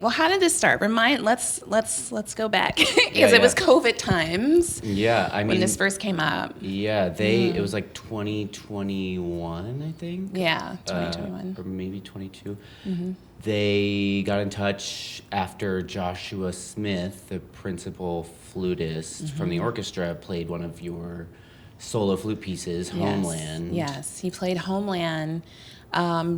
Well, how did this start? Let's go back because it was COVID times. Yeah, I mean, when this first came up. Yeah, it was like 2021, I think. Yeah, 2021. Or maybe 22. They got in touch after Joshua Smith, the principal flutist from the orchestra, played one of your solo flute pieces, Homeland. Yes, he played Homeland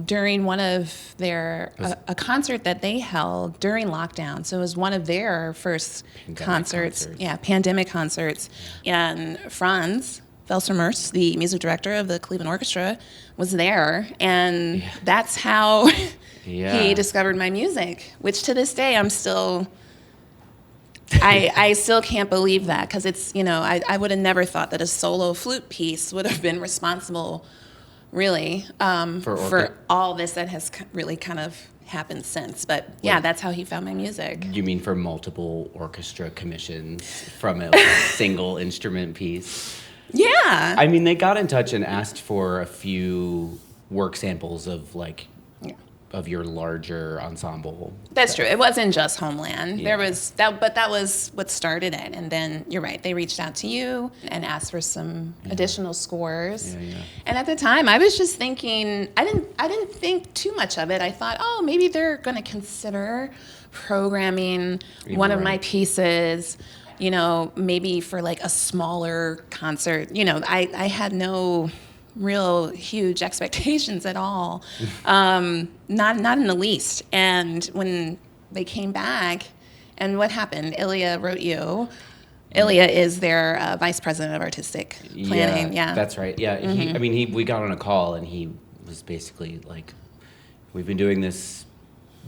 during one of their a concert that they held during lockdown. So it was one of their first concerts. Yeah, pandemic concerts. And Franz Felsermerse, the music director of the Cleveland Orchestra, was there, and that's how he discovered my music. Which to this day, I'm still. I still can't believe that, because it's, I would have never thought that a solo flute piece would have been responsible, really, for all this that has really kind of happened since. But yeah, that's how he found my music. You mean for multiple orchestra commissions from a single instrument piece? Yeah. I mean, they got in touch and asked for a few work samples of of your larger ensemble. That's true. It wasn't just Homeland. There was that, but that was what started it. And then you're right, they reached out to you and asked for some additional scores. And at the time, I was just thinking, I didn't think too much of it. I thought, oh, maybe they're going to consider programming one of my pieces, maybe for like a smaller concert. I had no real huge expectations at all, not in the least. And when they came back, and what happened? Ilya wrote you. Ilya is their vice president of artistic planning. Yeah, that's right. Yeah, we got on a call, and he was basically like, "We've been doing this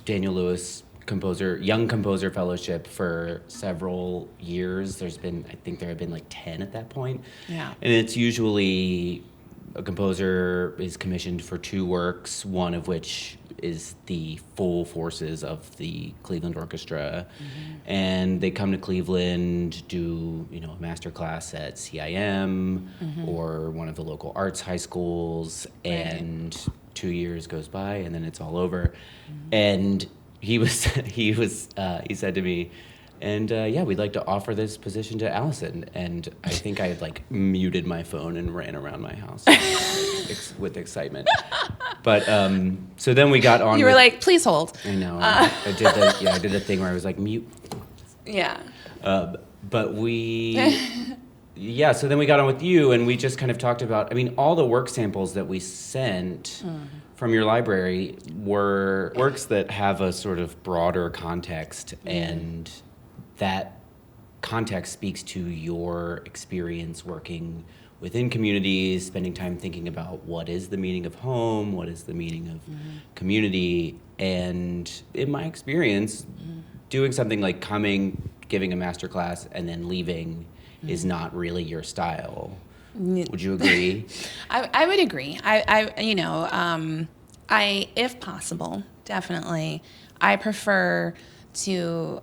Daniel Lewis Young Composer Fellowship for several years. I think there have been like 10 at that point. Yeah, and it's usually a composer is commissioned for 2 works, one of which is the full forces of the Cleveland Orchestra. And they come to Cleveland, do a master class at CIM or one of the local arts high schools, and 2 years goes by, and then it's all over. And he said to me, and we'd like to offer this position to Allison. And I think I had like muted my phone and ran around my house with excitement. But so then we got on. You were like, please hold. I know. I did the thing where I was like, mute. Yeah. But we. So then we got on with you, and we just kind of talked about, all the work samples that we sent from your library were works that have a sort of broader context, and that context speaks to your experience working within communities, spending time thinking about what is the meaning of home, what is the meaning of community. And in my experience, doing something like coming, giving a master class, and then leaving is not really your style. Would you agree? I would agree. I if possible, definitely, I prefer to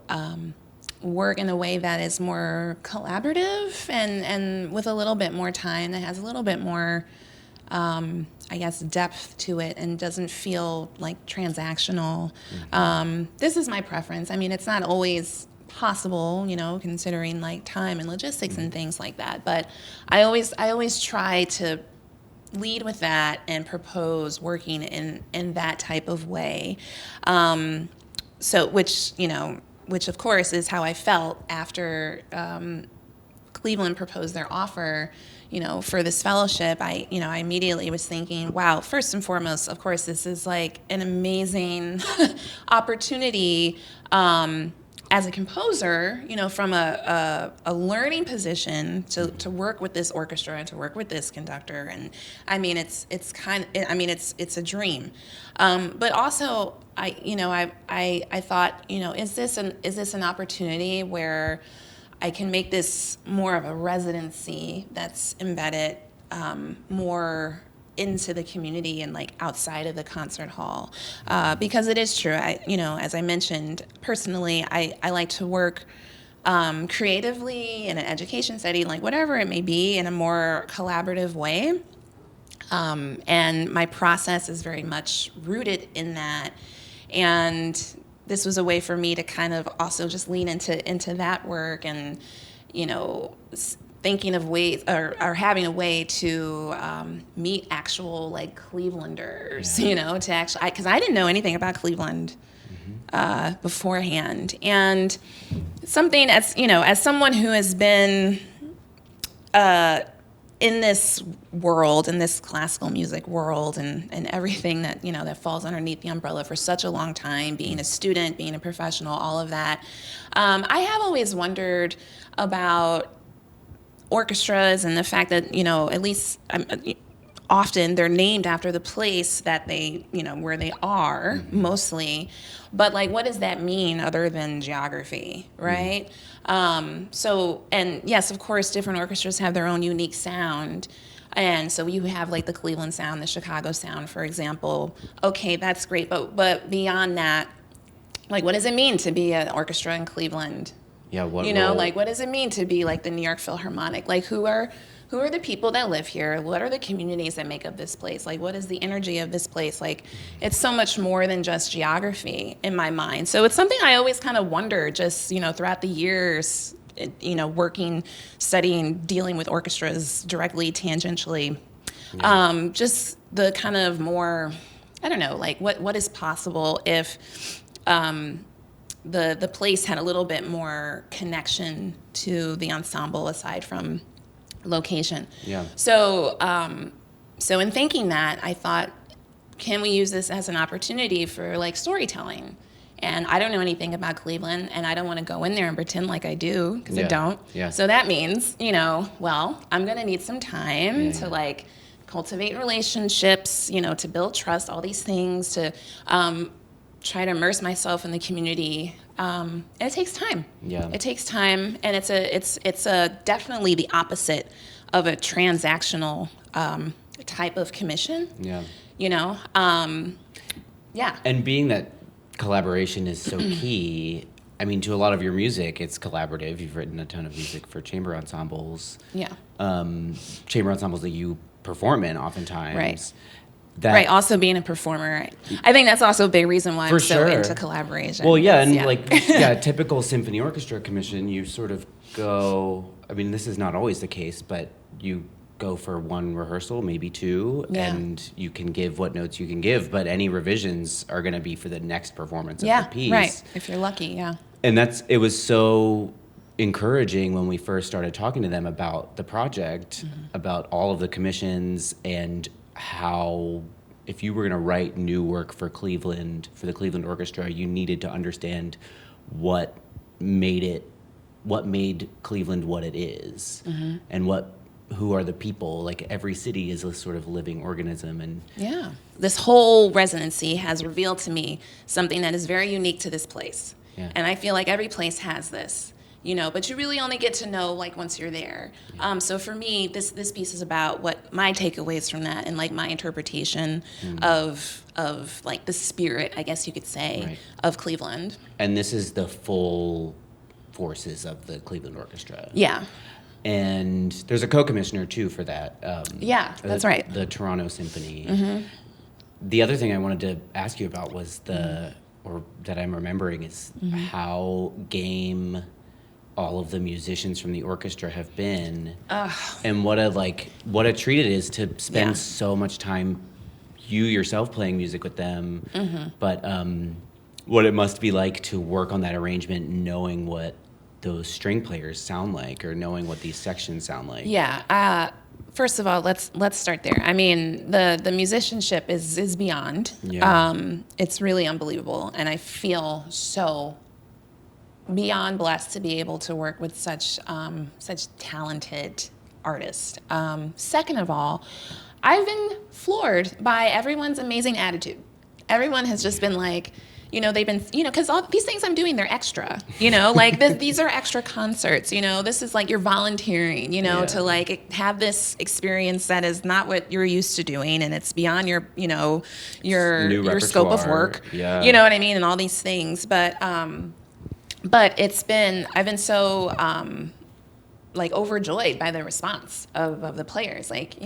work in a way that is more collaborative and with a little bit more time, that has a little bit more, depth to it, and doesn't feel like transactional. This is my preference. It's not always possible, considering like time and logistics and things like that. But I always try to lead with that and propose working in that type of way. Which of course is how I felt after Cleveland proposed their offer, for this fellowship. I immediately was thinking, wow, first and foremost, of course, this is like an amazing opportunity as a composer, from a learning position to work with this orchestra and to work with this conductor. And it's a dream. But also I thought, is this an opportunity where I can make this more of a residency that's embedded more into the community and like outside of the concert hall, because it is true. As I mentioned, personally, I like to work creatively in an education setting, like whatever it may be, in a more collaborative way. And my process is very much rooted in that. And this was a way for me to kind of also just lean into that work and, thinking of ways or having a way to meet actual like Clevelanders, to actually, because I didn't know anything about Cleveland beforehand. And something as someone who has been in this world, in this classical music world, and everything that that falls underneath the umbrella for such a long time, being a student, being a professional, all of that, I have always wondered about orchestras and the fact that at least often they're named after the place that they where they are mostly, but like what does that mean other than geography, right? So, and yes, of course, different orchestras have their own unique sound. And so you have like the Cleveland sound, the Chicago sound, for example. Okay, that's great. But beyond that, like what does it mean to be an orchestra in Cleveland? Yeah, what like what does it mean to be like the New York Philharmonic? Like who are the people that live here? What are the communities that make up this place? Like what is the energy of this place? Like it's so much more than just geography in my mind. So it's something I always kind of wonder just, throughout the years, working, studying, dealing with orchestras directly, tangentially. Yeah. Just the kind of more, I don't know, like what is possible if the place had a little bit more connection to the ensemble aside from location. Yeah. So in thinking that, I thought, can we use this as an opportunity for like storytelling? And I don't know anything about Cleveland, and I don't want to go in there and pretend like I do, because I don't. Yeah. So that means, well, I'm going to need some time to like cultivate relationships, to build trust, all these things, to try to immerse myself in the community. And it takes time. Yeah. It takes time, and it's a definitely the opposite of a transactional type of commission. Yeah. Yeah. And being that collaboration is so key, I mean, to a lot of your music, it's collaborative. You've written a ton of music for chamber ensembles. Yeah. Chamber ensembles that you perform in oftentimes. Right. That, right. Also being a performer. I think that's also a big reason why I'm so into collaboration. Well, yeah. And typical symphony orchestra commission, you sort of go, I mean, this is not always the case, but you go for one rehearsal, maybe two, and you can give what notes you can give, but any revisions are going to be for the next performance of the piece. Right. If you're lucky, yeah. And it was so encouraging when we first started talking to them about the project, about all of the commissions, and how if you were going to write new work for Cleveland, for the Cleveland Orchestra, you needed to understand what made Cleveland what it is, and who are the people. Like every city is a sort of living organism. And this whole residency has revealed to me something that is very unique to this place. Yeah. And I feel like every place has this, but you really only get to know like once you're there. Yeah. So for me, this piece is about what my takeaways from that and like my interpretation of like the spirit, I guess you could say, of Cleveland. And this is the full forces of the Cleveland Orchestra. Yeah. And there's a co-commissioner too for that. That's right. The Toronto Symphony. The other thing I wanted to ask you about was or that I'm remembering is how game all of the musicians from the orchestra have been, and what a treat it is to spend so much time you yourself playing music with them, but what it must be like to work on that arrangement, knowing what those string players sound like, or knowing what these sections sound like. Yeah. First of all, let's start there. I mean, the musicianship is beyond. Yeah. It's really unbelievable, and I feel so beyond blessed to be able to work with such talented artists. Second of all, I've been floored by everyone's amazing attitude. Everyone has just been like, they've been, because all these things I'm doing, they're extra, like these are extra concerts, this is like you're volunteering, to like have this experience that is not what you're used to doing, and it's beyond your scope of work, you know what I mean, and all these things, but I've been so like overjoyed by the response of the players, like,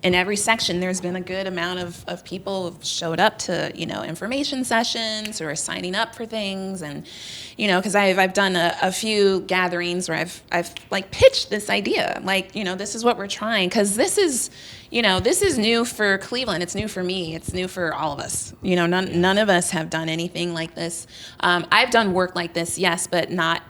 in every section, there's been a good amount of people who've showed up to, information sessions or signing up for things. And, because I've done a few gatherings where I've like pitched this idea, like, this is what we're trying. Because this is new for Cleveland. It's new for me. It's new for all of us. None of us have done anything like this. I've done work like this, yes, but not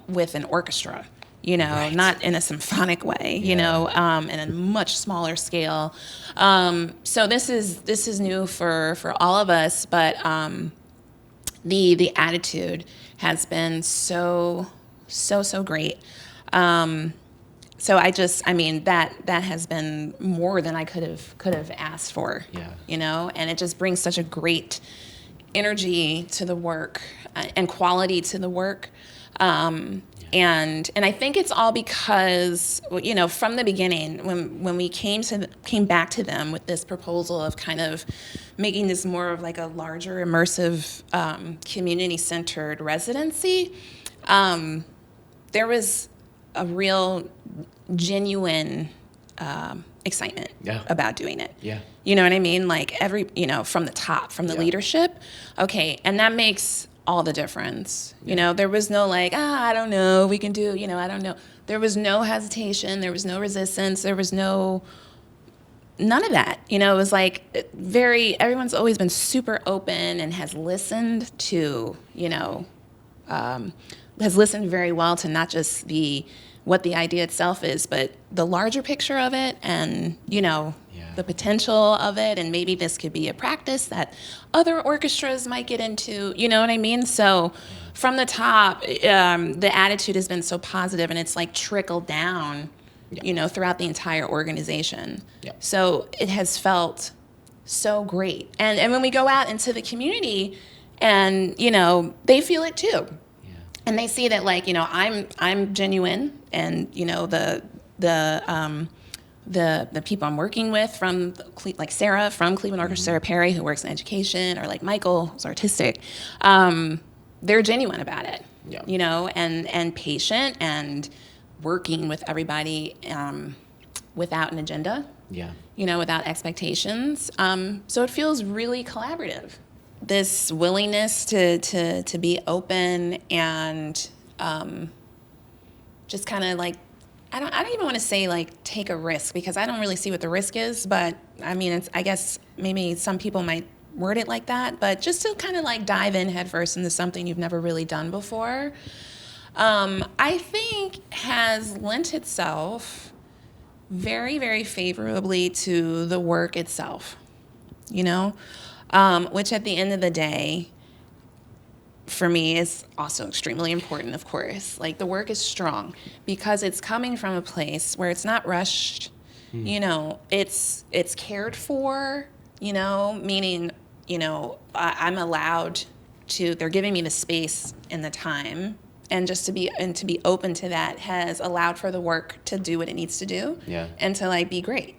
with an orchestra. Right. Not in a symphonic way, in a much smaller scale. So this is new for all of us, but the attitude has been so great. So that has been more than I could have asked for. Yeah. And it just brings such a great energy to the work and quality to the work. And I think it's all because, from the beginning, when we came back to them with this proposal of kind of making this more of like a larger, immersive, community-centered residency, there was a real, genuine excitement about doing it. Yeah. You know what I mean? Like from the top, from the leadership. Okay, and that makes all the difference. There was no like, I don't know, we can do, I don't know. There was no hesitation. There was no resistance. There was none of that. It was like everyone's always been super open and has listened to, has listened very well to not just what the idea itself is, but the larger picture of it and, the potential of it. And maybe this could be a practice that other orchestras might get into, you know what I mean? So from the top, the attitude has been so positive, and it's like trickled down, throughout the entire organization. Yeah. So it has felt so great. And when we go out into the community and, they feel it too. And they see that, like, I'm genuine, and the people I'm working with from like Sarah from Cleveland Orchestra, Sarah Perry, who works in education, or like Michael, who's artistic, they're genuine about it. And patient and working with everybody without an agenda. Without expectations. So it feels really collaborative. This willingness to be open and just kind of like, I don't even want to say like take a risk, because I don't really see what the risk is, but I mean, I guess maybe some people might word it like that, but just to kind of like dive in headfirst into something you've never really done before, I think has lent itself very, very favorably to the work itself, which at the end of the day, for me, is also extremely important, of course. Like, the work is strong because it's coming from a place where it's not rushed, it's cared for, meaning, I'm allowed to, they're giving me the space and the time, and just to be open to that has allowed for the work to do what it needs to do, and to like be great.